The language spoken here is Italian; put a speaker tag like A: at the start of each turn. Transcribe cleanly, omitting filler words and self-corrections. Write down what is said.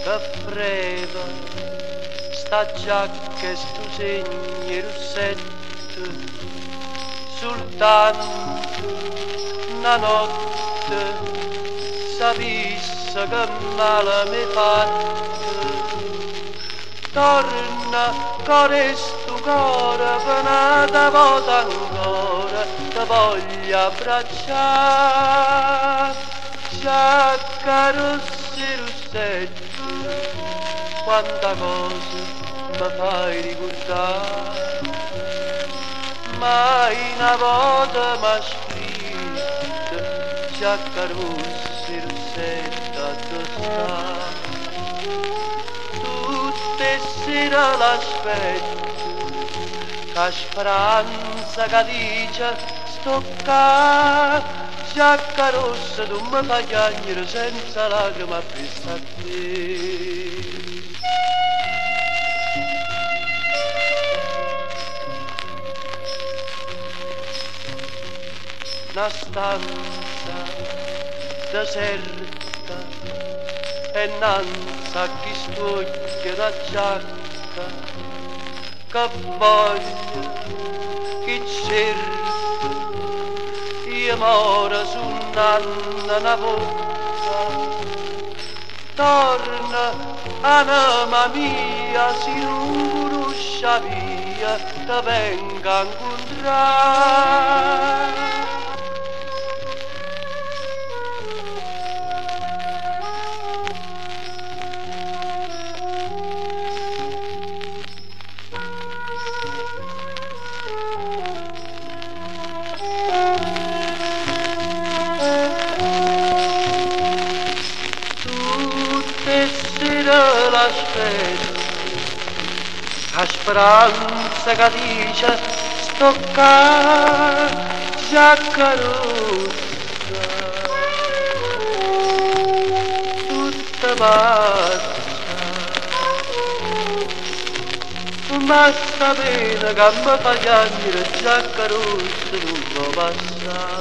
A: che freddo, sta giacca e stu segni e rossetto, soltanto una notte sapesse che male mi fatto. Torna, core stu cuore, che un'altra volta ancora ti voglio abbracciare. Giacca rossi rossetti, quanta cosa mi fai ricordare. Mai una volta m'ha scritto, giacca rossi rossetti addossare. Tutte sera l'aspetto, che speranza che dice stocca. Giacca rossa, tu mi fai piangere senza lacrime appresso a te. Una stanza deserta e innanzi a chi spoglia la giacca, che voglio, chi cerca. Io moro su una volta, torna anima mia, si non conosce via, te venga a incontrare. L'aspetto, la speranza che dice stocca, giacca rossa, tutta pazza, ma sta bene che mi fa piangere, giacca rossa non può passare.